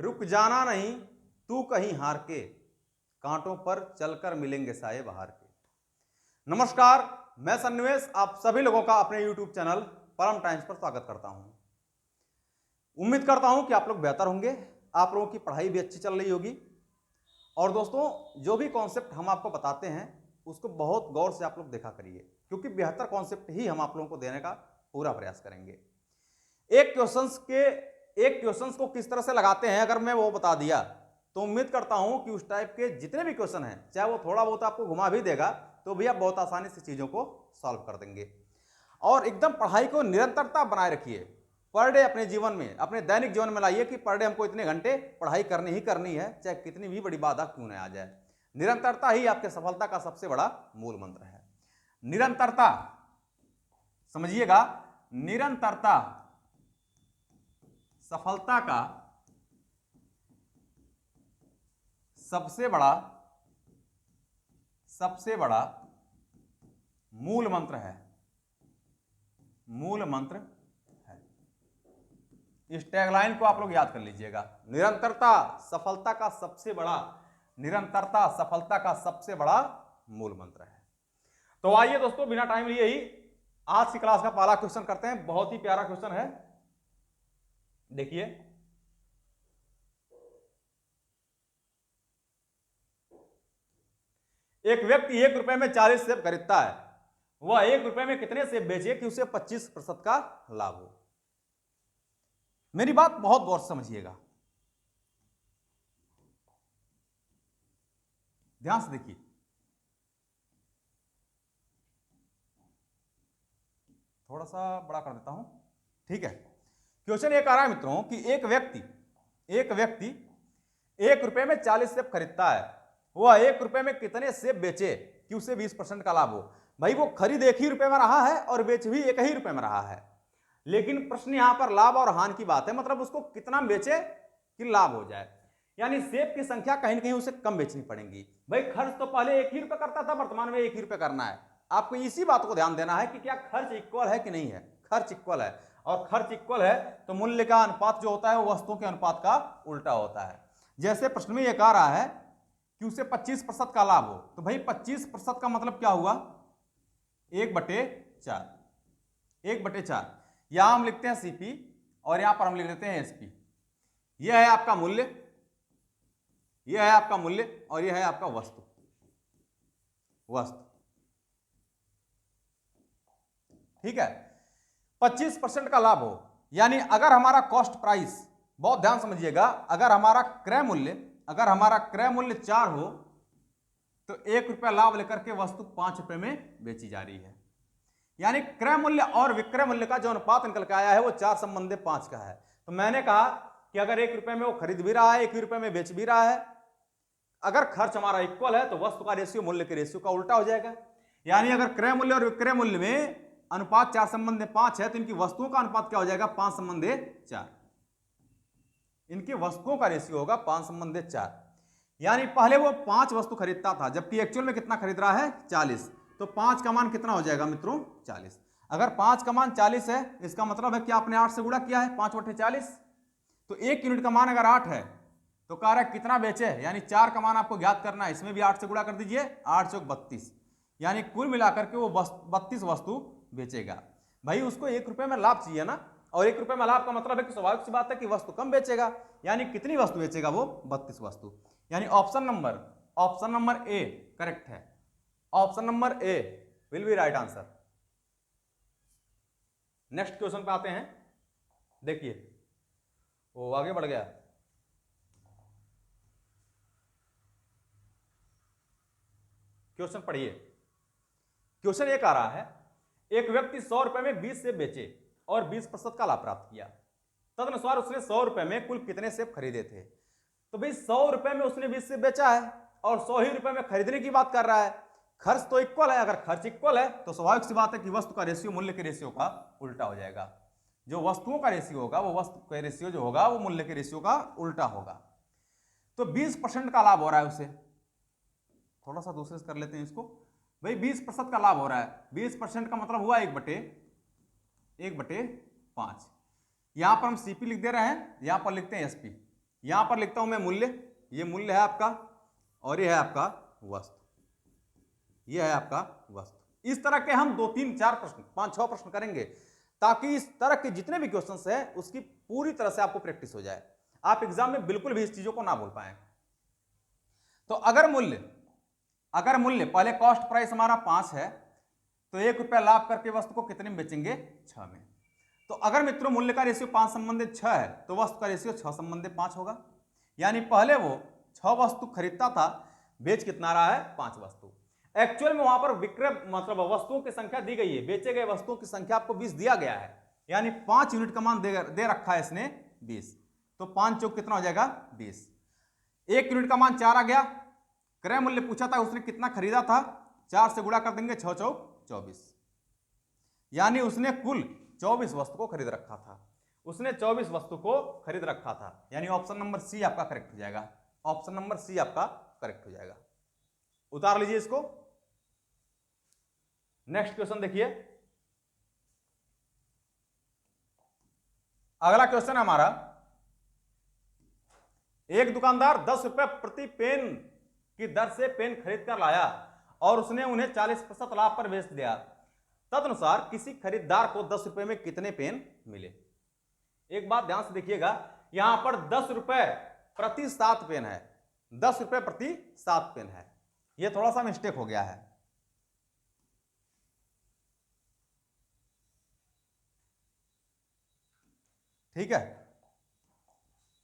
रुक जाना नहीं तू कहीं हार के, कांटों पर चलकर मिलेंगे साए बहार के। नमस्कार, मैं सन्निवेश आप सभी लोगों का अपने YouTube चैनल परम टाइम्स पर स्वागत करता हूं। उम्मीद करता हूं कि आप लोग बेहतर होंगे, आप लोगों की पढ़ाई भी अच्छी चल रही होगी। और दोस्तों, जो भी कॉन्सेप्ट हम आपको बताते हैं उसको बहुत गौर से आप लोग देखा करिए, क्योंकि बेहतर कॉन्सेप्ट ही हम आप लोगों को देने का पूरा प्रयास करेंगे। एक क्वेश्चंस को किस तरह से लगाते हैं अगर मैं वो बता दिया तो उम्मीद करता हूं कि उस टाइप के जितने भी क्वेश्चन हैं, चाहे वो थोड़ा बहुत आपको घुमा भी देगा तो भी आप बहुत आसानी से चीजों को सॉल्व कर देंगे। और एकदम पढ़ाई को निरंतरता बनाए रखिए। पर डे अपने जीवन में, अपने दैनिक जीवन में लाइए कि पर डे हमको इतने घंटे पढ़ाई करनी ही करनी है, चाहे कितनी भी बड़ी बाधा क्यों न आ जाए। निरंतरता ही आपके सफलता का सबसे बड़ा मूल मंत्र है। निरंतरता, समझिएगा, निरंतरता सफलता का सबसे बड़ा मूल मंत्र है। मूल मंत्र है। इस टैगलाइन को आप लोग याद कर लीजिएगा। निरंतरता सफलता का सबसे बड़ा मूल मंत्र है। तो आइए दोस्तों, बिना टाइम लिए ही आज की क्लास का पहला क्वेश्चन करते हैं। बहुत ही प्यारा क्वेश्चन है, देखिए। एक व्यक्ति 1 रुपए में 40 सेब खरीदता है। वह 1 रुपए में कितने सेब बेचे कि उसे 25% का लाभ हो। मेरी बात बहुत गौर से समझिएगा, ध्यान से देखिए। थोड़ा सा बड़ा कर देता हूं, ठीक है। क्वेश्चन ये कह रहा है मित्रों कि एक व्यक्ति 1 रुपए में 40 सेब खरीदता है। वह 1 रुपए में कितने सेब बेचे कि उसे 20% का लाभ हो। भाई वो खरीद 1 ही रुपए में रहा है और बेच भी 1 ही रुपए में रहा है, लेकिन प्रश्न यहां पर लाभ और हानि की बात है। मतलब उसको कितना बेचे कि लाभ हो जाए, यानी सेब की संख्या कहीं ना कहीं उसे कम बेचनी पड़ेगी। भाई खर्च तो पहले 1 ही रुपए करता था, वर्तमान में 1 ही रुपए करना है। आपको इसी बात को ध्यान देना है कि क्या खर्च इक्वल है कि नहीं है। खर्च इक्वल है, और खर्च इक्वल है तो मूल्य का अनुपात जो होता है वो वस्तुओं के अनुपात का उल्टा होता है। जैसे प्रश्न में यह कह रहा है कि उसे 25% का लाभ हो, तो भाई 25% का मतलब क्या हुआ, 1/4। 1/4 यहां हम लिखते हैं सीपी और यहां पर हम लिख लेते हैं एसपी। यह है आपका मूल्य, यह है आपका मूल्य और यह है आपका वस्तु। ठीक है। 25% का लाभ हो, यानी अगर हमारा कॉस्ट प्राइस, बहुत ध्यान समझिएगा, अगर हमारा क्रय मूल्य 4 हो तो 1 रुपया लाभ लेकर के वस्तु 5 रुपए में बेची जा रही है। यानी क्रय मूल्य और विक्रय मूल्य का जो अनुपात निकल के आया है वो 4:5 का है। तो मैंने कहा कि अगर 1 रुपए में वो खरीद भी रहा है, 1 ही रुपए में बेच भी रहा है, अगर खर्च हमारा इक्वल है तो वस्तु का रेशियो मूल्य के रेशियो का उल्टा हो जाएगा। यानी अगर क्रय मूल्य और विक्रय मूल्य में अनुपात 4:5 है तो इनकी वस्तुओं का अनुपात क्या हो जाएगा, 5:4। इनकी वस्तुओं का रेशियो होगा 5:4। यानी पहले वो 5 वस्तु खरीदता था, जबकि एक्चुअल में कितना खरीद रहा है, 40। तो 5 का मान कितना हो जाएगा मित्रों, 40। अगर 5 का मान 40 है, इसका मतलब है कि आपने 8 से गुणा किया है, 5/40। तो 1 यूनिट का मान अगर 8 है तो कह रहा है कितना बेचे, यानी 4 का मान आपको ज्ञात करना है। इसमें भी 8 से गुणा कर दीजिए, 8 चौक 32, यानी कुल मिलाकर के वो 32 वस्तु बेचेगा। भाई उसको 1 रुपए में लाभ चाहिए ना, और 1 रुपए में लाभ का मतलब है कि स्वाभाविक सी बात है कि वस्तु कम बेचेगा। यानी कितनी वस्तु बेचेगा वो, 32 वस्तु। यानी ऑप्शन नंबर ए करेक्ट है। Option number A will be right answer. Next question पे आते हैं, देखिए। वो आगे बढ़ गया। क्वेश्चन पढ़िए। क्वेश्चन ये कह रहा है एक व्यक्ति 100 रुपए में 20 सेब बेचे और 20% का लाभ प्राप्त किया। तदनुसार उसने 100 रुपए में कुल कितने सेब खरीदे थे। तो भाई 100 रुपए में उसने 20 सेब बेचा है और 100 ही रुपए में खरीदने की बात कर रहा है। खर्च तो इक्वल है, अगर खर्च इक्वल है तो स्वाभाविक सी बात है कि वस्तु का रेशियो मूल्य के रेशियो का उल्टा हो जाएगा। जो वस्तुओं का रेशियो होगा वो वस्तु का रेशियो जो होगा वो मूल्य के रेशियो का उल्टा होगा। तो 20% का लाभ हो रहा है उसे, थोड़ा सा दूसरे से कर लेते हैं इसको। भाई 20% का लाभ हो रहा है, 20% का मतलब हुआ 1/5। यहां पर हम सीपी लिख दे रहे हैं, यहां पर लिखते हैं एसपी। यहां पर लिखता हूं मैं मूल्य, ये मूल्य है आपका और ये है आपका वस्तु, ये है आपका वस्तु। इस तरह के हम 2, 3, 4 प्रश्न, 5, 6 प्रश्न करेंगे ताकि इस तरह के जितने भी क्वेश्चंस है उसकी पूरी तरह से आपको प्रैक्टिस हो जाए, आप एग्जाम में बिल्कुल भी इस चीजों को ना भूल पाए। तो अगर मूल्य पहले कॉस्ट प्राइस हमारा 5 है तो 1 रुपया लाभ करके वस्तु को कितने में बेचेंगे? 6 में। तो अगर मित्रों मूल्य का रेशियो 5 संबंधित 6 है तो वस्तु का रेशियो 6 संबंधित 5 होगा, यानी पहले वो 6 वस्तु खरीदता था, बेच कितना रहा है? 5 वस्तु। एक्चुअल में वहां पर विक्रय मतलब वस्तुओं की संख्या दी गई है, बेचे गए वस्तुओं की संख्या आपको 20 दिया गया है, यानी 5 यूनिट का मान दे रखा है इसने 20, तो 5 चौक कितना हो जाएगा? 20। 1 यूनिट का मान 4 आ गया, क्रय मूल्य पूछा था उसने कितना खरीदा था, 4 से गुणा कर देंगे, 6 चौक 24, यानी उसने कुल 24 वस्तु को खरीद रखा था, उसने 24 वस्तु को खरीद रखा था, यानी ऑप्शन नंबर सी आपका करेक्ट हो जाएगा, ऑप्शन नंबर सी आपका करेक्ट हो जाएगा। उतार लीजिए इसको। नेक्स्ट क्वेश्चन देखिए, अगला क्वेश्चन है हमारा, एक दुकानदार 10 रुपए प्रति पेन की दर से पेन खरीद कर लाया और उसने उन्हें 40% लाभ पर बेच दिया, तदनुसार किसी खरीदार को 10 रुपए में कितने पेन मिले? एक बात ध्यान से देखिएगा, यहां पर 10 रुपए प्रति 7 पेन है, 10 रुपए प्रति 7 पेन है, यह थोड़ा सा मिस्टेक हो गया है। ठीक है,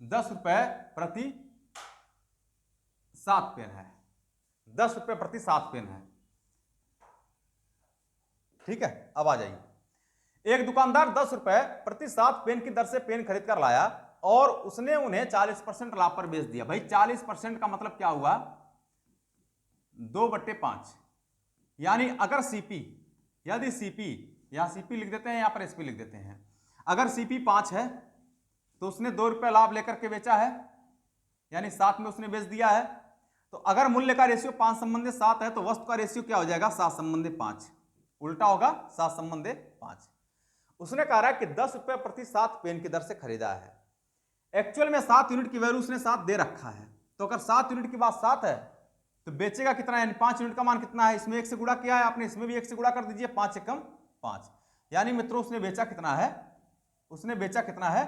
10 रुपए प्रति 7 पेन है, 10 रुपए प्रति 7 पेन है। ठीक है, अब आ जाइए, एक दुकानदार 10 रुपए प्रति 7 पेन की दर से पेन खरीद कर लाया और उसने उन्हें 40% लाभ पर बेच दिया। भाई 40% का मतलब क्या हुआ? 2/5, यानी अगर सीपी, यदि सीपी, यहां सीपी लिख देते हैं, यहां पर एसपी लिख देते हैं, अगर सीपी 5 है तो उसने 2 रुपए लाभ लेकर के बेचा है, यानी 7 में उसने बेच दिया है। तो अगर मूल्य का रेशियो 5 संबंधित 7 है तो वस्तु का रेशियो क्या हो जाएगा? 7 संबंधित 5, उल्टा होगा, 7 संबंधित 5। उसने कहा है कि 10 रुपए प्रति 7 पेन की दर से खरीदा है, एक्चुअल में 7 यूनिट की वैल्यू उसने 7 दे रखा है, तो अगर 7 यूनिट की बात 7 है तो बेचेगा कितना? यानी 5 यूनिट का मान कितना है? इसमें 1 से गुणा किया है आपने, इसमें भी 1 से गुणा कर दीजिए, 5 एकम 5, यानी मित्रों उसने बेचा कितना है? उसने बेचा कितना है?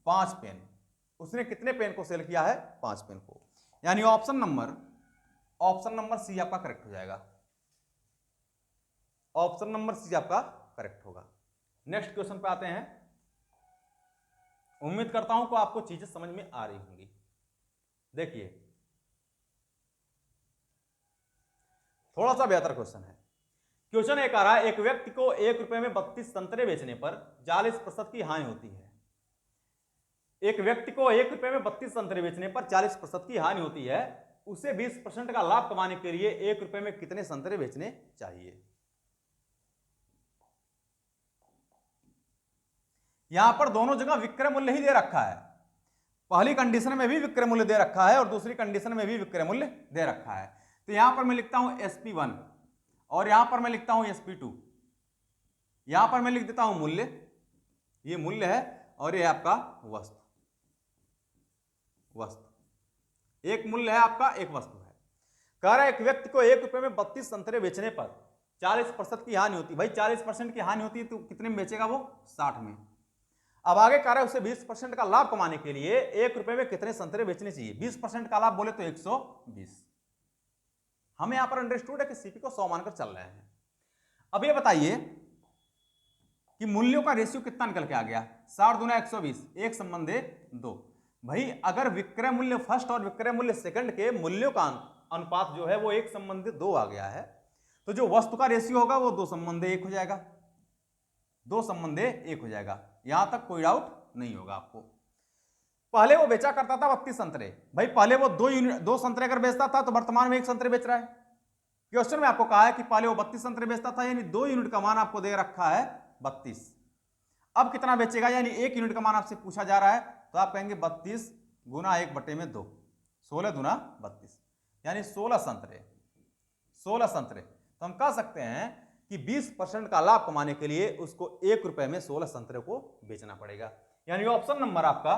5 पेन। उसने कितने पेन को सेल किया है? 5 पेन को, यानी ऑप्शन नंबर सी आपका करेक्ट हो जाएगा, ऑप्शन नंबर सी आपका करेक्ट होगा। नेक्स्ट क्वेश्चन पे आते हैं, उम्मीद करता हूं कि आपको चीजें समझ में आ रही होंगी। देखिए थोड़ा सा बेहतर क्वेश्चन है, क्वेश्चन एक आ रहा है, एक व्यक्ति को 1 रुपए में 32 संतरे बेचने पर 40% की हानि होती है। एक व्यक्ति को 1 रुपए में 32 संतरे बेचने पर 40% की हानि होती है, उसे 20% का लाभ कमाने के लिए 1 रुपए में कितने संतरे बेचने चाहिए? यहां पर दोनों जगह विक्रय मूल्य ही दे रखा है, पहली कंडीशन में भी विक्रय मूल्य दे रखा है और दूसरी कंडीशन में भी विक्रय मूल्य दे रखा है। तो यहां पर मैं लिखता हूं SP1 और यहां पर मैं लिखता हूं SP2, यहां पर मैं लिख देता हूं मूल्य, ये मूल्य है और ये आपका वस्तु, एक मूल्य है आपका, एक वस्तु है। कह रहा है एक व्यक्ति को 1 रुपए में 32 संतरे बेचने पर 40% की हानि होती है। भाई 40% की हानि होती है तो कितने में बेचेगा वो? 60 में। अब आगे कह रहा है उसे 20% का लाभ कमाने के लिए 1 रुपए में कितने संतरे बेचने चाहिए? 20% का लाभ बोले तो 120। हमें यहां पर अंडरस्टूड है कि सीपी को 100 मानकर चल रहे हैं। अब ये बताइए कि मूल्यों का रेशियो कितना निकल के आ गया? 60 दूना 120, 1 संबंधे 2। भाई अगर विक्रय मूल्य फर्स्ट और विक्रय मूल्य सेकंड के मूल्यों का अनुपात जो है वो 1 संबंधे 2 आ गया है, तो जो वस्तु का रेशियो होगा वो 2 संबंधे 1 हो जाएगा, 2 संबंधे 1 हो जाएगा। यहां तक कोई डाउट नहीं होगा आपको। पहले वो बेचा करता था 32 संतरे, भाई पहले वो 2 संतरे अगर बेचता था तो वर्तमान में 1 संतरे बेच रहा है। क्वेश्चन में आपको कहा है कि पहले वो 32 संतरे बेचता था, यानी 2 यूनिट का मान आपको दे रखा है 32। अब कितना बेचेगा? यानी 1 यूनिट का मान आपसे पूछा जा रहा है, तो आप कहेंगे 32 गुना 1/2, 16 दूना 32, यानी 16 संतरे। तो हम कह सकते हैं कि 20% का लाभ कमाने के लिए उसको 1 रुपए में 16 संतरे को बेचना पड़ेगा, यानी ऑप्शन नंबर आपका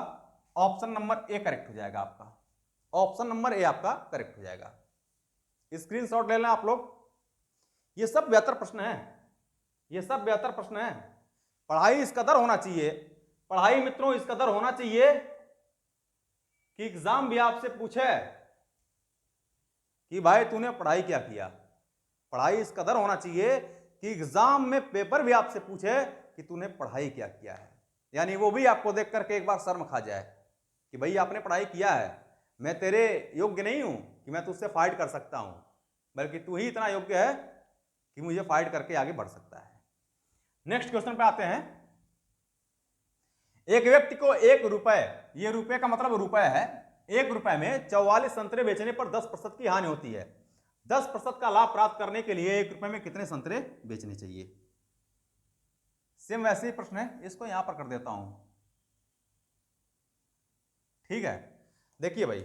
ऑप्शन नंबर ए करेक्ट हो जाएगा आपका, ऑप्शन नंबर ए आपका करेक्ट हो जाएगा। स्क्रीनशॉट ले लें आप लोग। ये सब बेहतर प्रश्न है, ये सब बेहतर प्रश्न है। पढ़ाई इस कदर होना चाहिए, पढ़ाई मित्रों इस कदर होना चाहिए कि एग्जाम भी आपसे पूछे कि भाई तूने पढ़ाई क्या किया। पढ़ाई इस कदर होना चाहिए कि एग्जाम में पेपर भी आपसे पूछे कि तूने पढ़ाई क्या किया है, यानी वो भी आपको देख करके एक बार शर्म खा जाए कि भाई आपने पढ़ाई किया है, मैं तेरे योग्य नहीं हूं कि मैं तुझसे फाइट कर सकता हूं, बल्कि तू ही इतना योग्य है कि मुझे फाइट करके आगे बढ़ सकता है। नेक्स्ट क्वेश्चन पे आते हैं। एक व्यक्ति को 1 रुपए, ये रुपए का मतलब रुपए है, 1 रुपए में 44 संतरे बेचने पर 10% की हानि होती है। 10% का लाभ प्राप्त करने के लिए 1 रुपए में कितने संतरे बेचने चाहिए। सेम वैसे ही प्रश्न है, इसको यहां पर कर देता हूं। ठीक है, देखिए भाई,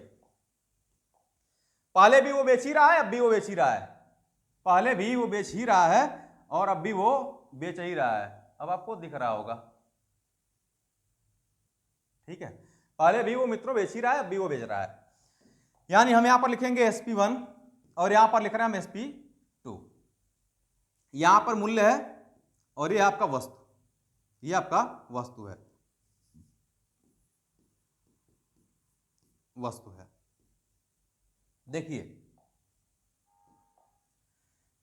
पहले भी वो बेच ही रहा है, अब भी वो बेच ही रहा है, पहले भी वो बेच ही रहा है और अब भी वो बेच ही रहा है। अब आपको दिख रहा होगा, ठीक है, पहले भी वो मित्रों बेच ही रहा है, अब भी वो बेच रहा है। यानी हम यहां पर लिखेंगे SP1 और यहां पर लिख रहे हैं हम SP2। यहां पर मूल्य है और ये आपका वस्तु, ये आपका वस्तु है, वस्तु है। देखिए,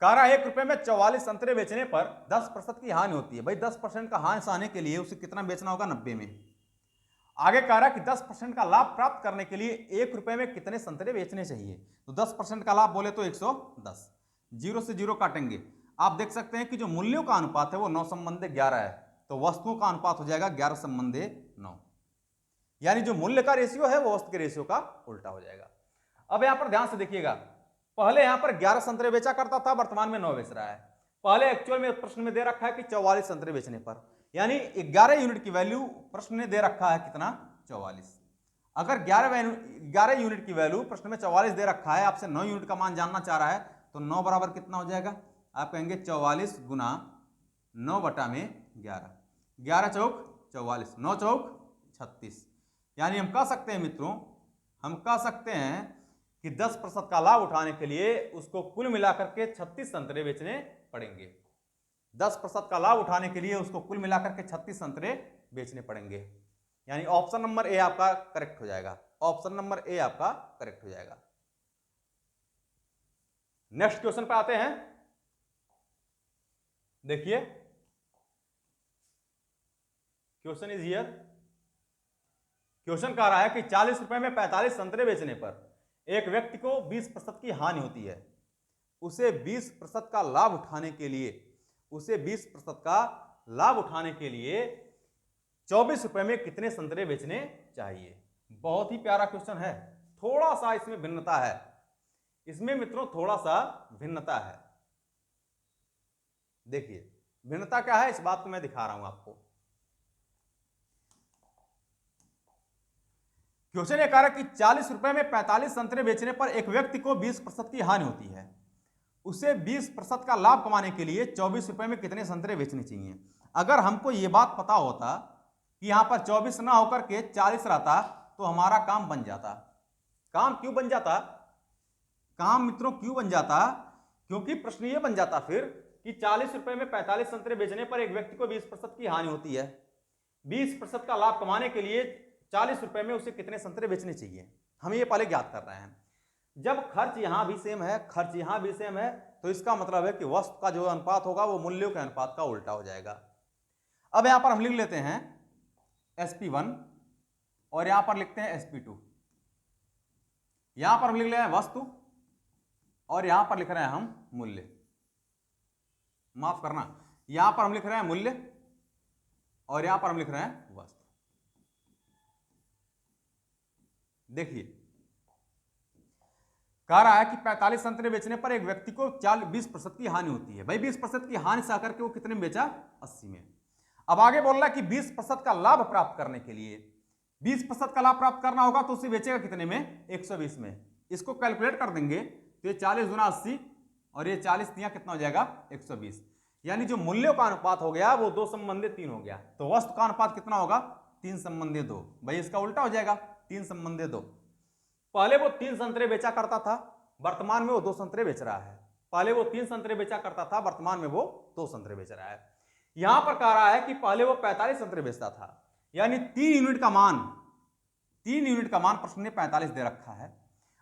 कारा 1 रुपए में 44 संतरे बेचने पर 10% की हानि होती है। भाई 10% का हानि सहने के लिए उसे कितना बेचना होगा, 90 में। आगे कह रहा है कि 10% का लाभ प्राप्त करने के लिए 1 रुपए में कितने संतरे बेचने चाहिए। तो 10% का लाभ बोले तो 110, 0 से 0 काटेंगे। आप देख सकते हैं कि जो मूल्यों का अनुपात है वो 9 संबंधे 11 है, तो वस्तुओं का अनुपात हो जाएगा 11 संबंधे 9, यानी जो मूल्य का रेशियो है वो वस्तु के रेशियो का उल्टा हो जाएगा। अब यहां पर ध्यान से देखिएगा, पहले यहां पर 11 संतरे बेचा करता था, वर्तमान में 9 बेच रहा है। पहले एक्चुअल में प्रश्न में दे रखा है कि 44 संतरे बेचने पर, यानी 11 यूनिट की वैल्यू प्रश्न ने दे रखा है कितना, 44। अगर 11 यूनिट की वैल्यू प्रश्न में 44 दे रखा है, आपसे 9 यूनिट का मान जानना चाह रहा है, तो 9 बराबर कितना हो जाएगा, आप कहेंगे 44 गुना 9 बटा में 11, 11 चौक 44, 9 चौक 36। यानी हम कह सकते हैं मित्रों, हम कह सकते हैं कि 10% का लाभ उठाने के लिए उसको कुल मिलाकर के 36 संतरे बेचने पड़ेंगे। 10% का लाभ उठाने के लिए उसको कुल मिलाकर के 36 संतरे बेचने पड़ेंगे। यानी ऑप्शन नंबर ए आपका करेक्ट हो जाएगा, ऑप्शन नंबर ए आपका करेक्ट हो जाएगा। नेक्स्ट क्वेश्चन पे आते हैं। देखिए, क्वेश्चन इज हियर। क्वेश्चन कह रहा है कि 40 रुपए में 45 संतरे बेचने पर एक व्यक्ति को 20% की हानि होती है। उसे 20% का लाभ उठाने के लिए, उसे 20% का लाभ उठाने के लिए 24 रुपए में कितने संतरे बेचने चाहिए। बहुत ही प्यारा क्वेश्चन है, थोड़ा सा इसमें भिन्नता है, इसमें मित्रों थोड़ा सा भिन्नता है। देखिए भिन्नता क्या है, इस बात को मैं दिखा रहा हूं आपको। क्वेश्चन ये कह रहा है कि 40 रुपए में 45 संतरे बेचने पर एक व्यक्ति को 20% की हानि होती है। उसे 20% का लाभ कमाने के लिए 24 रुपए में कितने संतरे बेचने चाहिए। अगर हमको ये बात पता होता कि यहां पर 24 ना होकर के 40 रहता तो हमारा काम बन जाता। काम क्यों बन जाता, काम मित्रों क्यों बन जाता, क्योंकि प्रश्न ये बन जाता फिर कि 40 रुपए में 45 संतरे बेचने पर एक व्यक्ति को 20% की हानि होती है। 20% का लाभ कमाने के लिए 40 रुपए में उसे कितने संतरे बेचने चाहिए, हम ये पहले ज्ञात कर रहे हैं। जब खर्च यहां भी सेम है, खर्च यहां भी सेम है, तो इसका मतलब है कि वस्तु का जो अनुपात होगा वो मूल्यों के अनुपात का उल्टा हो जाएगा। अब यहां पर हम लिख लेते हैं SP1 और यहां पर लिखते हैं SP2। यहां पर हम लिख रहे हैं वस्तु और यहां पर लिख रहे हैं हम मूल्य, माफ करना, यहां पर हम लिख रहे हैं मूल्य और यहां पर हम लिख रहे हैं वस्तु। देखिए कह रहा है कि 45 संतरे बेचने पर एक व्यक्ति को 20% की हानि होती है। भाई 20% की हानि से करके वो कितने में बेचा, 80 में। अब आगे बोल रहा है कि 20% का लाभ प्राप्त करने के लिए 20% का लाभ प्राप्त करना होगा तो उसे बेचेगा कितने में, 120 में। इसको कैलकुलेट कर देंगे तो ये 40 गुना 80 और ये 40 दिया कितना हो जाएगा, 120। यानी जो मूल्यों का अनुपात हो गया वो 2 संबंधित 3 हो गया, तो वस्तु का अनुपात कितना होगा, 3 संबंधे 2, भाई इसका उल्टा हो जाएगा 3 संबंधे 2। पहले वो 3 संतरे बेचा करता था, वर्तमान में वो 2 संतरे बेच रहा है। पहले वो 3 संतरे बेचा करता था, वर्तमान में वो 2 संतरे बेच रहा है। यहां पर कह रहा है कि पहले वो 45 संतरे बेचता था, यानी 3 यूनिट का मान प्रश्न ने 45 दे रखा है।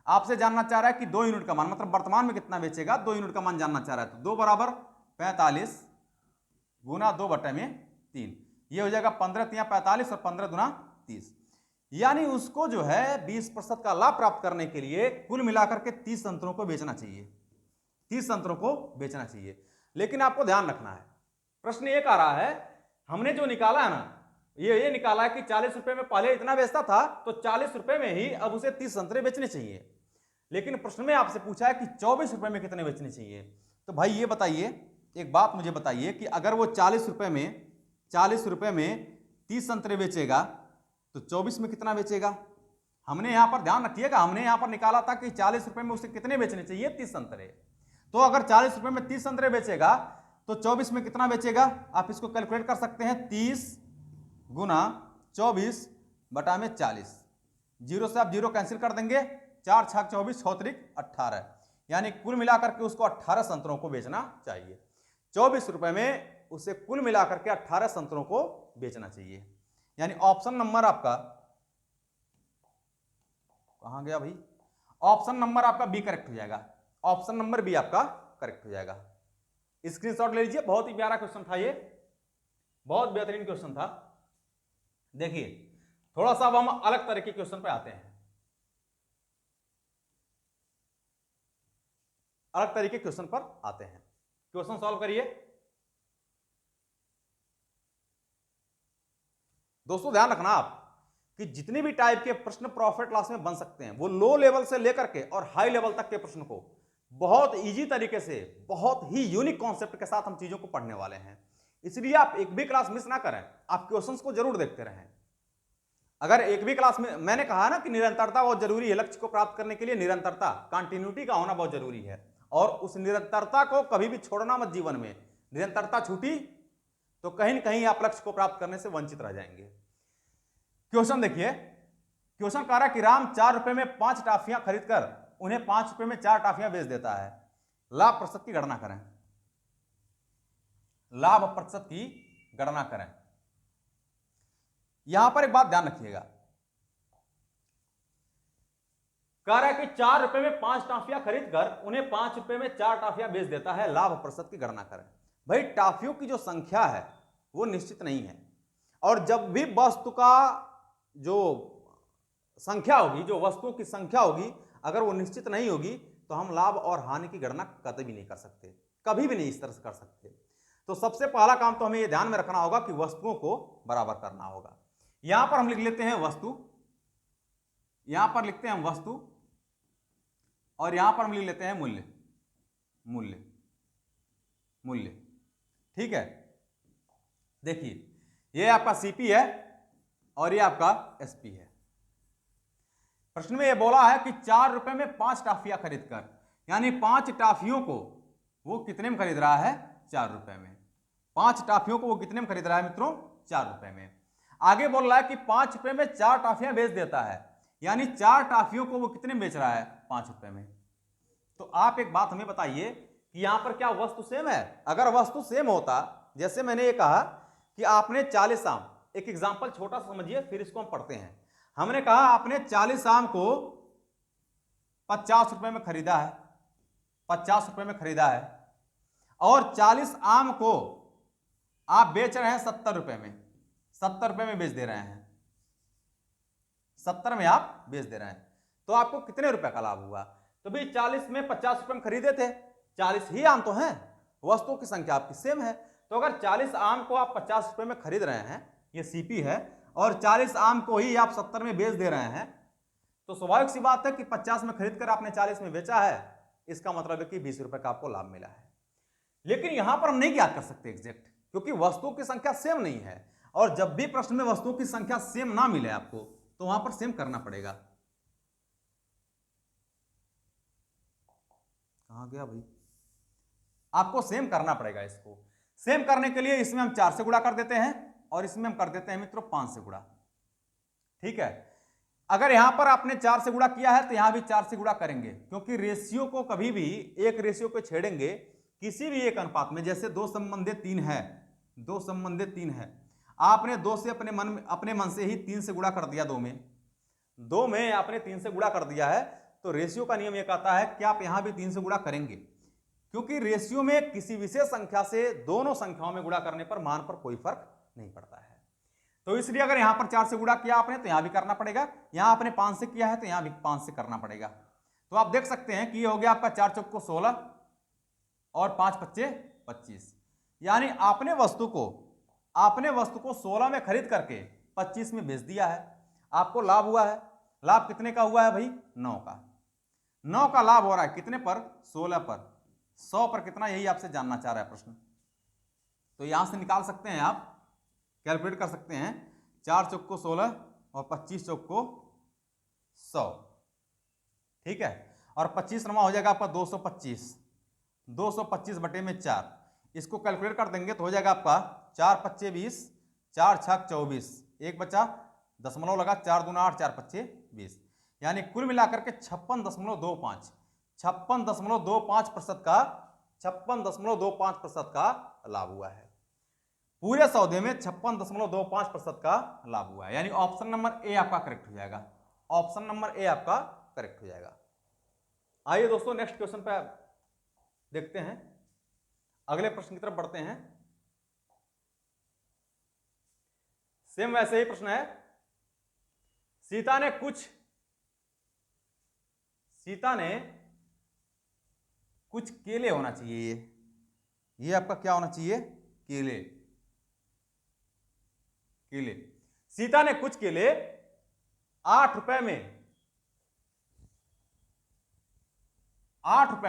आपसे जानना चाह रहा है कि 2 यूनिट का मान, मतलब वर्तमान में कितना बेचेगा, 2 यूनिट का मान जानना चाह रहा है। तो 2 बराबर 45 गुना 2/3, ये हो जाएगा 15 तिया 45 और 15 दुना 30। यानी उसको जो है 20% का लाभ प्राप्त करने के लिए कुल मिलाकर के 30 संतरों को बेचना चाहिए, 30 संतरों को बेचना चाहिए। लेकिन आपको ध्यान रखना है, प्रश्न ये कह रहा है, हमने जो निकाला है ना, ये निकाला है कि 40 रुपए में पहले इतना बेचता था, तो 40 रुपए में ही अब उसे 30 संतरे बेचने चाहिए। लेकिन प्रश्न में आपसे पूछा है कि 24 रुपए में कितने बेचने चाहिए। तो भाई ये बताइए, एक बात मुझे बताइए कि अगर वो 40 रुपए में 30 संतरे बेचेगा तो 24 में कितना बेचेगा। हमने यहां पर ध्यान रखिएगा, हमने यहां पर निकाला था कि 40 रुपए में उसे कितने बेचने चाहिए, 30 संतरे। तो अगर 40 रुपए में 30 संतरे बेचेगा तो 24 में कितना बेचेगा, आप इसको कैलकुलेट कर सकते हैं। 30 गुना 24 बटा में 40, जीरो से आप जीरो कैंसिल कर देंगे, 4 छक 24 6 त्रिक 18, यानी कुल मिलाकर के उसको 18 संतरों को बेचना चाहिए। 24 रुपए में उसे कुल मिलाकर के 18 संतरों को बेचना चाहिए। यानी ऑप्शन नंबर आपका कहां गया भाई, ऑप्शन नंबर आपका बी करेक्ट हो जाएगा, ऑप्शन नंबर बी आपका करेक्ट हो जाएगा। स्क्रीनशॉट ले लीजिए, बहुत ही प्यारा क्वेश्चन था, ये बहुत बेहतरीन क्वेश्चन था। देखिए थोड़ा सा अब हम अलग तरह के क्वेश्चन पे आते हैं, अलग तरीके क्वेश्चन पर आते हैं। क्वेश्चन सॉल्व करिए। दोस्तों ध्यान रखना आप कि जितने भी टाइप के प्रश्न प्रॉफिट क्लास में बन सकते हैं, वो लो लेवल से लेकर के और हाई लेवल तक के प्रश्न को बहुत इजी तरीके से, बहुत ही यूनिक कॉन्सेप्ट के साथ हम चीजों को पढ़ने वाले हैं। इसलिए आप एक भी क्लास मिस ना करें, आप क्वेश्चंस को जरूर देखते रहें। अगर एक भी क्लास में, मैंने कहा ना कि निरंतरता बहुत जरूरी है, लक्ष्य को प्राप्त करने के लिए निरंतरता, कंटिन्यूटी का होना बहुत जरूरी है, और उस निरंतरता को कभी भी छोड़ना मत। जीवन में निरंतरता छूटी तो कहीं न कहीं आप लक्ष्य को प्राप्त करने से वंचित रह जाएंगे। क्वेश्चन देखिए, क्वेश्चन कह रहा है कि राम 4 रुपए में 5 टॉफियां खरीदकर उन्हें 5 रुपए में 4 टॉफियां बेच देता है, लाभ प्रतिशत की गणना करें। लाभ प्रतिशत की गणना करें। यहां पर एक बात ध्यान रखिएगा, कह रहा है कि 4 रुपए में 5 टॉफियां खरीदकर उन्हें 5 रुपए में 4 टॉफियां बेच देता है, लाभ प्रतिशत की गणना करें। भाई टॉफियों की जो संख्या है वो निश्चित नहीं है, और जब भी वस्तु का जो संख्या होगी, जो वस्तुओं की संख्या होगी, अगर वो निश्चित नहीं होगी तो हम लाभ और हानि की गणना कभी भी नहीं कर सकते, कभी भी नहीं इस तरह से कर सकते। तो सबसे पहला काम तो हमें ये ध्यान में रखना होगा कि वस्तुओं को बराबर करना होगा। यहां पर हम लिख लेते हैं वस्तु, यहां पर लिखते हैं हम वस्तु, और यहां पर हम लिख लेते हैं मूल्य, मूल्य, मूल्य। ठीक है, देखिए ये आपका सीपी है और ये आपका एसपी है। प्रश्न में ये बोला है कि 4 रुपए में 5 टॉफियां खरीदकर, यानी 5 टॉफियों को वो कितने में खरीद रहा है, 4 रुपए में। 5 टॉफियों को वो कितने में खरीद रहा है मित्रों, 4 रुपए में। आगे बोल रहा है कि 5 रुपए में 4 टॉफियां बेच देता है, यानी 4 टॉफियों को वो कितने में बेच रहा है, 5 रुपए में। तो आप एक बात हमें बताइए कि यहां पर क्या वस्तु सेम है। अगर वस्तु सेम होता, जैसे मैंने ये कहा कि आपने 40 आम, एक एग्जांपल छोटा सा समझिए फिर इसको हम पढ़ते हैं। हमने कहा आपने 40 आम को 50 रुपए में खरीदा है, 50 रुपए में खरीदा है, और 40 आम को आप बेच रहे हैं 70 रुपए में, 70 रुपए में बेच दे रहे हैं, 70 में आप बेच दे रहे हैं, तो आपको कितने रुपए का लाभ हुआ। तो भाई 40 में 50 रुपए में खरीदे थे, 40 ही आम तो हैं, वस्तुओं की संख्या आपकी सेम है। तो अगर 40 आम को आप 50 रुपए में खरीद रहे हैं, ये सीपी है, और 40 आम को ही आप 70 में बेच दे रहे हैं, तो स्वाभाविक सी बात है कि 50 में खरीद कर आपने 40 में बेचा है, इसका मतलब है कि 20 रुपए का आपको लाभ मिला है। लेकिन यहां पर हम नहीं ज्ञात कर सकते एग्जैक्ट, क्योंकि वस्तुओं की संख्या सेम नहीं है, और जब भी प्रश्न में वस्तुओं की संख्या सेम ना मिले आपको, तो वहां पर सेम करना पड़ेगा। कहां गया भाई, आपको सेम करना पड़ेगा। इसको सेम करने के लिए इसमें हम 4 से गुणा कर देते हैं, और इसमें हम कर देते हैं मित्रों 5 से गुणा। ठीक है। अगर यहां पर आपने 4 से गुणा किया है तो यहां भी 4 से गुणा करेंगे, क्योंकि रेशियो को कभी भी एक रेशियो को छेड़ेंगे किसी भी एक अनुपात में। जैसे 2 संबंधित 3 है, 2 संबंधित 3 है, आपने 2 से अपने मन से ही 3 से गुणा कर दिया, 2 में आपने 3 से गुणा कर दिया है, तो रेशियो का नियम यह कहता है कि आप यहां भी 3 से गुणा करेंगे, क्योंकि रेशियो में किसी विशेष संख्या से दोनों संख्याओं में गुणा करने पर मान पर कोई फर्क नहीं पड़ता है। तो इसलिए अगर यहां पर 4 से गुणा किया आपने तो यहां भी करना पड़ेगा, यहां आपने 5 से किया है तो यहां भी 5 से करना पड़ेगा। तो आप देख सकते हैं कि ये हो गया आपका 4 चौको 16 और 5 पच्चे 25, यानी आपने वस्तु को 16 में खरीद करके 25 में बेच दिया है। आपको लाभ हुआ है। लाभ कितने का हुआ है भाई? 9 का। 9 का लाभ हो रहा है कितने पर? 16 पर। 100 पर कितना, यही आपसे जानना चाह रहा है प्रश्न। तो यहां से निकाल सकते हैं, आप कैलकुलेट कर सकते हैं। 4 चौको 16 और 25 चौको 100, ठीक है। और 25 नमा हो जाएगा आपका 225, 225 बटे में 4, इसको कैलकुलेट कर देंगे तो हो जाएगा आपका 4 पच्चे 20, 4 छक 24, एक बचा दशमलव लगा, 4 दूना 8, 4 पच्चे 20, यानी कुल मिलाकर के 56.25, 56.25% का 56.25% का लाभ हुआ है। पूरे सौदे में 56.25% का लाभ हुआ है, यानी ऑप्शन नंबर ए आपका करेक्ट हो जाएगा। ऑप्शन नंबर ए आपका करेक्ट हो जाएगा। आइए दोस्तों नेक्स्ट क्वेश्चन पे देखते हैं, अगले प्रश्न की तरफ बढ़ते हैं। सेम वैसे ही प्रश्न है। सीता ने कुछ केले होना चाहिए, ये आपका क्या होना चाहिए? केले। सीता ने कुछ केले 8 रुपए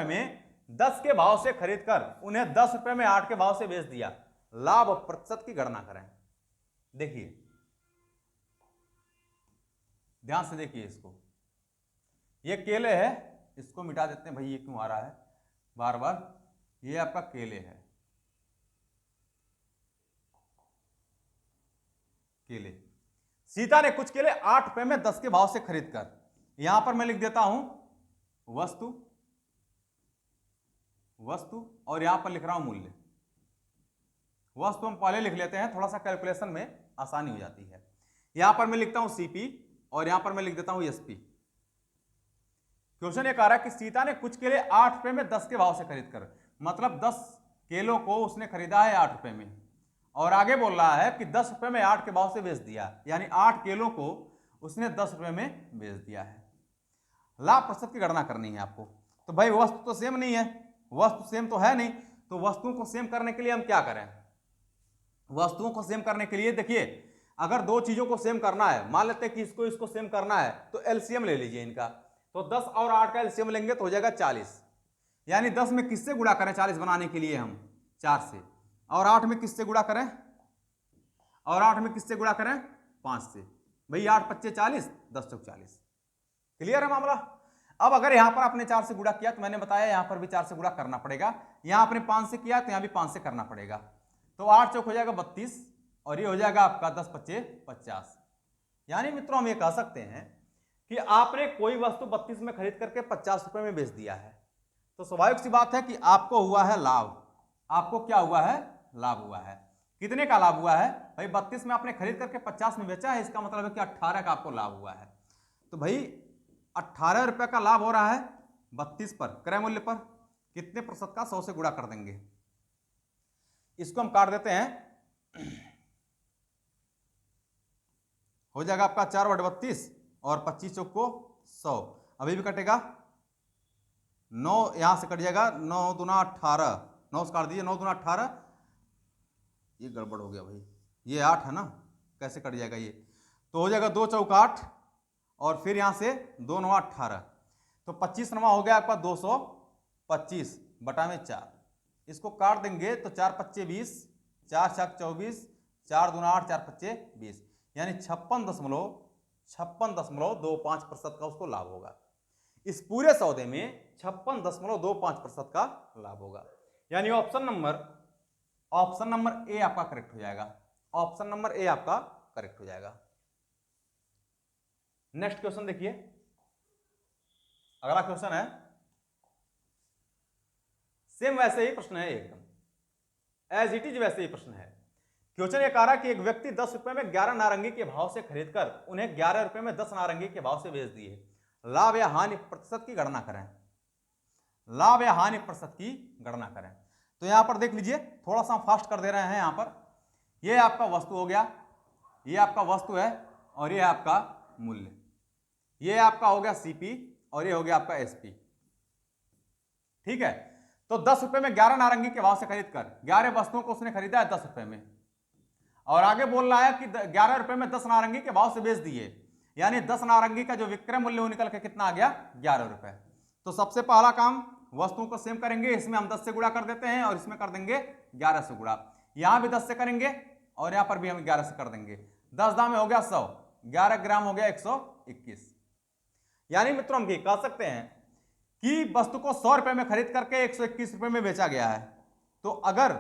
में 10 के भाव से खरीदकर उन्हें 10 रुपए में 8 के भाव से बेच दिया। लाभ प्रतिशत की गणना करें। देखिए, ध्यान से देखिए इसको। ये केले है, इसको मिटा देते हैं भाई, ये क्यों आ रहा है बार बार। ये आपका केले है, केले। सीता ने कुछ केले 8 रुपए में 10 के भाव से खरीदकर, यहां पर मैं लिख देता हूं वस्तु, और यहां पर लिख रहा हूं मूल्य। वस्तु हम पहले लिख लेते हैं, थोड़ा सा कैलकुलेशन में आसानी हो जाती है। यहां पर मैं लिखता हूं सीपी और यहां पर मैं लिख देता हूं एसपी। क्वेश्चन ये कह रहा है कि सीता ने कुछ केले 8 रुपए में 10 के भाव से खरीदकर, मतलब 10 केलों को उसने खरीदा है 8 रुपए में, और आगे बोल रहा है कि 10 रुपए में 8 के भाव से बेच दिया, यानी 8 केलों को उसने 10 रुपए में बेच दिया है। लाभ प्रतिशत की गणना करनी है आपको। तो भाई वस्तु तो सेम नहीं है, वस्तु सेम तो है नहीं, तो वस्तुओं को सेम करने के लिए हम क्या करें? वस्तुओं को सेम करने के लिए देखिए, अगर दो चीजों को सेम करना है, मान लेते हैं कि इसको सेम करना है, तो एलसीएम ले लीजिए इनका। तो 10 और 8 का एलसीएम लेंगे तो हो जाएगा 40, यानी 10 में किससे गुणा करें 40 बनाने के लिए? हम 4 से। और 8 में किससे गुणा करें? 5 से। भाई 8 पच्चे 40, 10 चौक 40। क्लियर है मामला? अब अगर यहां पर आपने 4 से गुणा किया तो मैंने बताया यहां पर भी 4 से गुणा करना पड़ेगा, यहां आपने 5 से किया तो यहां भी 5 से करना पड़ेगा। तो 8 चौक हो जाएगा 32 और ये हो जाएगा आपका 10 पच्चे 50। यानी मित्रों हम ये कह सकते हैं कि आपने कोई वस्तु 32 में खरीद करके 50 रुपए में बेच दिया है, तो स्वाभाविक सी बात है कि आपको हुआ है लाभ। आपको क्या हुआ है? लाभ हुआ है। कितने का लाभ हुआ है भाई? 32 में आपने खरीद करके 50 में बेचा है, इसका मतलब है कि 18 का आपको लाभ हुआ है। तो भाई 18 रुपए का लाभ हो रहा है 32 पर, क्रय मूल्य पर। कितने प्रतिशत का? 100 से गुणा कर देंगे। इसको हम काट देते हैं, हो जाएगा आपका 4/32 और 25 चौक को 100, अभी भी कटेगा 9, यहां से कट जाएगा 9 दूना 18, 9 से काट दीजिए, 9 दूना 18, ये गड़बड़ हो गया भाई, ये 8 है ना, कैसे कट जाएगा ये? तो हो जाएगा 2 चौक 8 और फिर यहां से 2 9 18, तो 25 नमा हो गया आपका 225 बटा में 4। इसको काट देंगे तो 4 पच्चे 20, 4 छक 24, 4 दूना 8, 4 पच्चे 20, यानी 56.25% का उसको लाभ होगा। इस पूरे सौदे में 56.25% का लाभ होगा, यानी ऑप्शन नंबर ए आपका करेक्ट हो जाएगा। ऑप्शन नंबर ए आपका करेक्ट हो जाएगा। नेक्स्ट क्वेश्चन देखिए, अगला क्वेश्चन है सेम वैसे ही प्रश्न है, एकदम एज इट इज वैसे ही प्रश्न है। क्वेश्चन ये कह रहा कि एक व्यक्ति 10 रुपए में 11 नारंगी के भाव से खरीदकर उन्हें 11 रुपए में 10 नारंगी के भाव से बेच दिए। लाभ या हानि प्रतिशत की गणना करें। लाभ या हानि प्रतिशत की गणना करें। तो यहां पर देख लीजिए, थोड़ा सा फास्ट कर दे रहे हैं। यहां पर ये आपका वस्तु हो गया, ये आपका वस्तु है और ये आपका मूल्य, ये आपका हो गया सीपी और ये हो गया आपका एसपी। ठीक है, तो 10 रुपए में 11 नारंगी के भाव से खरीदकर 11 वस्तुओं को उसने खरीदा है 10 रुपए में, और आगे बोल रहा है कि 11 रुपए में 10 नारंगी के भाव से बेच दिए, यानी 10 नारंगी का जो विक्रय मूल्य वो निकल के कितना आ गया 11 रुपए। तो सबसे पहला काम, वस्तुओं को सेम करेंगे, इसमें हम 10 से गुणा कर देते हैं और इसमें कर देंगे 11 से गुणा। यहां भी 10 से करेंगे और यहां पर भी हम 11 से कर देंगे। 10 दाम हो गया 100, 11 ग्राम हो गया 121। यानी मित्रों हम कह सकते हैं कि वस्तु को 100 रुपए में खरीद करके 121 रुपए में बेचा गया है। तो अगर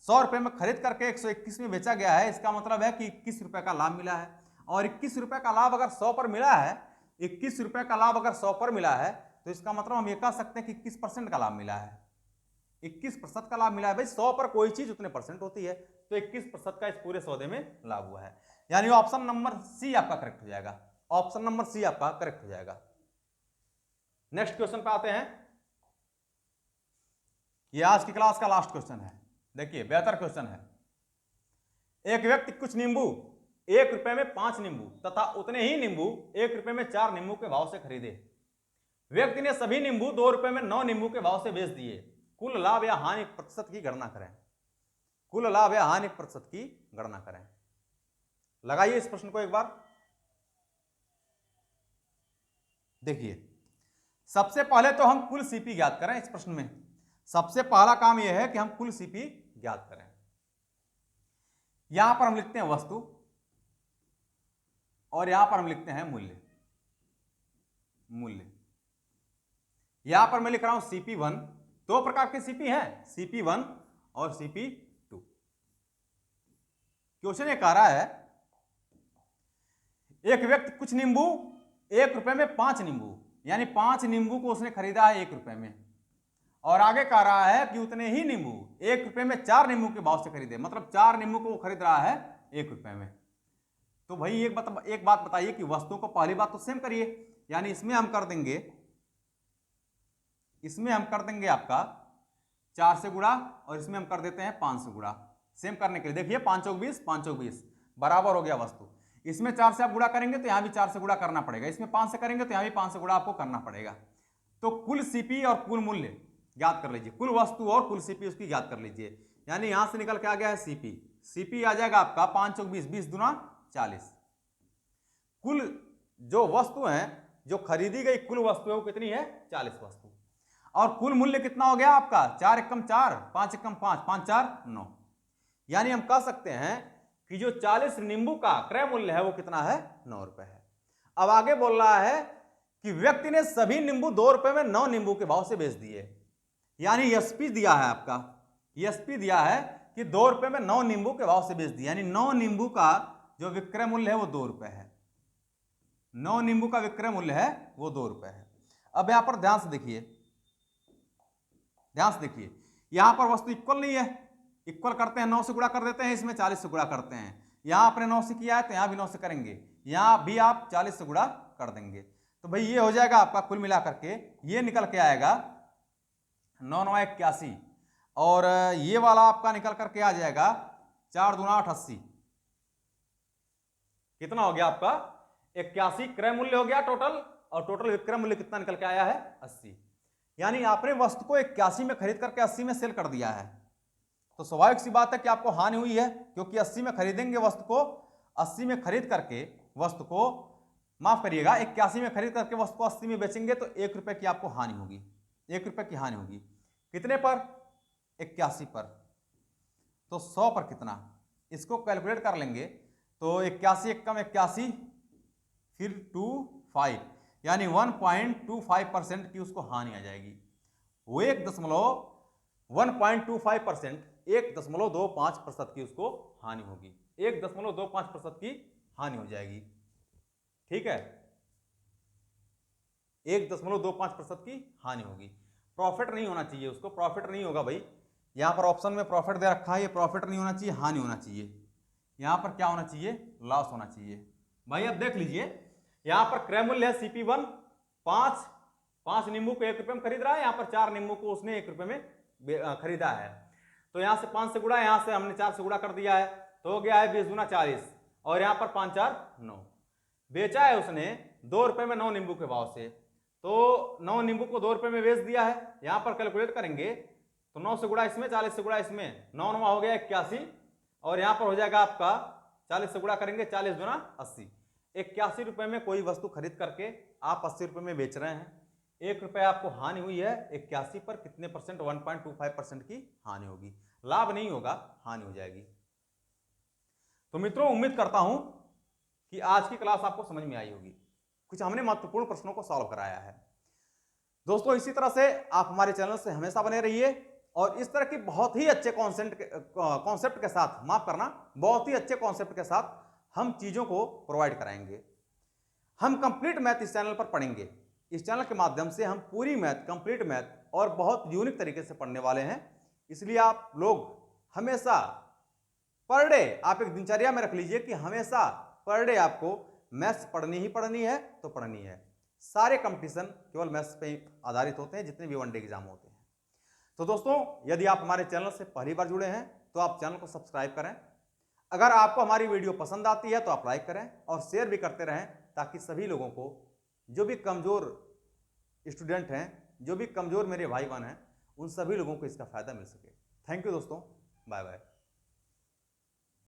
100 रुपए में खरीद करके 121 में बेचा गया है, इसका मतलब है कि 21 रुपए का लाभ मिला है। और 21 रुपए का लाभ अगर 100 पर मिला है, 21 रुपए का लाभ अगर 100 पर मिला है, तो इसका मतलब हम ये कह सकते हैं कि 21% का लाभ मिला है। 21% का लाभ मिला है। भाई 100 पर कोई चीज उतने परसेंट होती है, तो 21% का इस पूरे सौदे में लाभ हुआ है। यानी ऑप्शन नंबर सी आपका करेक्ट हो जाएगा। ऑप्शन नंबर सी आपका करेक्ट हो जाएगा। नेक्स्ट क्वेश्चन पे आते हैं। ये आज की क्लास का लास्ट क्वेश्चन है। देखिए बेहतर क्वेश्चन है। एक व्यक्ति कुछ नींबू 1 रुपए में 5 नींबू तथा उतने ही नींबू 1 रुपए में 4 नींबू के भाव से खरीदे। व्यक्ति ने सभी नींबू 2 रुपए में 9 नींबू के भाव से बेच दिए। कुल लाभ या हानि प्रतिशत की गणना करें। कुल लाभ या हानि प्रतिशत की गणना करें। लगाइए इस प्रश्न को एक बार। देखिए सबसे पहले तो हम कुल सीपी ज्ञात करें। इस प्रश्न में सबसे पहला काम यह है कि हम कुल सीपी ज्ञात करें। यहां पर हम लिखते हैं वस्तु और यहां पर हम लिखते हैं मूल्य। मूल्य यहां पर मैं लिख रहा हूं CP1। दो प्रकार के सीपी हैं, CP1 और CP2। क्वेश्चन ये कह रहा है एक व्यक्ति कुछ नींबू 1 रुपए में 5 नींबू, यानी 5 नींबू को उसने खरीदा है 1 रुपए में, और आगे कह रहा है कि उतने ही नींबू 1 रुपए में 4 नींबू के भाव से खरीदे। मतलब 4 नींबू को वो खरीद रहा है 1 रुपए में। तो भाई एक बात बताइए कि वस्तुओं को पहली बात तो सेम करिए, यानी इसमें हम कर देंगे आपका 4 से गुणा और इसमें हम कर देते हैं 5 से गुणा। सेम करने के लिए देखिए 5 चौक 20, 5 चौक 20 बराबर हो गया वस्तु। इसमें 4 से आप गुणा करेंगे तो यहां भी 4 से गुणा करना पड़ेगा, इसमें 5 से करेंगे तो यहां भी 5 से गुणा आपको करना पड़ेगा। तो कुल सीपी और कुल मूल्य ज्ञात कर लीजिए। कुल वस्तु और कुल सीपी उसकी ज्ञात कर लीजिए। यानी यहां से निकल के आ गया है सीपी। सीपी आ जाएगा आपका 5 चौक 20, 20 दूना 40। कुल जो वस्तु है जो खरीदी गई कुल वस्तु है वो कितनी है 40 वस्तु। और कुल मूल्य कितना हो गया आपका 4 एकम 4, 5 एकम 5, 5 4 9। यानी हम कह सकते हैं कि जो 40 नींबू का क्रय मूल्य है वो कितना है 9 रुपए है। अब आगे बोल रहा है कि व्यक्ति ने सभी नींबू 2 रुपए में 9 नींबू के भाव से बेच दिए। यानी एसपी दिया है आपका, एसपी दिया है कि 2 रुपए में 9 नींबू के भाव से बेच दिया, यानी 9 नींबू का जो विक्रय मूल्य है वो 2 रुपए है। 9 नींबू का विक्रय मूल्य है वो 2 रुपए है। अब यहां पर ध्यान से देखिए, यहां पर वस्तु इक्वल नहीं है। इक्वल करते हैं 9 से गुणा कर देते हैं, इसमें 40 से गुणा करते हैं। यहां आपने 9 से किया है तो यहां भी 9 से करेंगे, यहां भी आप 40 से गुणा कर देंगे। तो भाई ये हो जाएगा आपका कुल मिला करके ये निकल के आएगा 9 9 81, और ये वाला आपका निकल करके आ जाएगा 4 दूना 8 80। कितना हो गया आपका 81 क्रय मूल्य हो गया टोटल, और टोटल विक्रय मूल्य कितना निकल के आया है 80। यानी आपने वस्तु को 81 में खरीद करके 80 में सेल कर दिया है। तो स्वाभाविक सी बात है कि आपको हानि हुई है, क्योंकि 80 में खरीदेंगे वस्तु को, 80 में खरीद करके वस्तु को, माफ करिएगा 81 में खरीद करके वस्तु को 80 में बेचेंगे तो 1 रुपए की आपको हानि होगी। 1 रुपए की हानि होगी। कितने पर 81 पर। तो 100 पर कितना, इसको कैलकुलेट कर लेंगे तो 81 एकम 81 फिर 25, यानी 1.25% की उसको हानि आ जाएगी। वो 1.25%, 1.25% की उसको हानि होगी। 1.25% की हानि हो जाएगी। ठीक है, 1.25% की हानि होगी। प्रॉफिट नहीं होना चाहिए, उसको प्रॉफिट नहीं होगा भाई। यहाँ पर ऑप्शन में प्रॉफिट दे रखा है, ये प्रॉफिट नहीं होना चाहिए, हानि होना चाहिए। यहाँ पर क्या होना चाहिए, लॉस होना चाहिए। भाई अब देख लीजिए, यहाँ पर क्रय मूल्य है CP1 पांच नींबू को 1 रुपए में खरीद रहा है, यहाँ पर 4 नींबू को उसने 1 रुपए में खरीदा है। तो यहाँ से 5 से गुड़ा, यहाँ से हमने 4 से गुड़ा कर दिया है, तो हो गया है 20 दूना 40, और यहाँ पर 5 4 9। बेचा है उसने 2 रुपए में 9 नींबू के भाव से, तो 9 नींबू को 2 रुपए में बेच दिया है। यहाँ पर कैलकुलेट करेंगे तो 9 से गुड़ा इसमें, 40 से गुड़ा इसमें, 9 9 हो गया 81, और यहाँ पर हो जाएगा आपका 40 से गुड़ा करेंगे, 40 दूना 80। 81 रुपए में कोई वस्तु खरीद करके आप 80 रुपए में बेच रहे हैं, 1 रुपए आपको हानि हुई है। 81 पर कितने परसेंट, 1.25% की हानि होगी। लाभ नहीं होगा, हानि हो जाएगी। तो मित्रों, उम्मीद करता हूं कि आज की क्लास आपको समझ में आई होगी, कुछ हमने महत्वपूर्ण प्रश्नों को सॉल्व कराया है। दोस्तों, इसी तरह से आप हमारे चैनल से हमेशा बने रहिए, और इस तरह की बहुत ही अच्छे कॉन्सेप्ट के साथ, माफ करना, बहुत ही अच्छे कॉन्सेप्ट के साथ हम चीजों को प्रोवाइड कराएंगे। हम कंप्लीट मैथ इस चैनल पर पढ़ेंगे। इस चैनल के माध्यम से हम पूरी मैथ, कंप्लीट मैथ और बहुत यूनिक तरीके से पढ़ने वाले हैं। इसलिए आप लोग हमेशा पर डे, आप एक दिनचर्या में रख लीजिए कि हमेशा पर डे आपको मैथ्स पढ़नी ही पढ़नी है, तो पढ़नी है। सारे कंपटीशन केवल मैथ्स पे आधारित होते हैं, जितने भी वनडे एग्जाम होते हैं। तो दोस्तों, यदि आप हमारे चैनल से पहली बार जुड़े हैं तो आप चैनल को सब्सक्राइब करें। अगर आपको हमारी वीडियो पसंद आती है तो आप लाइक करें और शेयर भी करते रहें, ताकि सभी लोगों को, जो भी कमजोर स्टूडेंट हैं, जो भी कमजोर मेरे भाई बहन हैं, उन सभी लोगों को इसका फायदा मिल सके। थैंक यू दोस्तों, बाय बाय।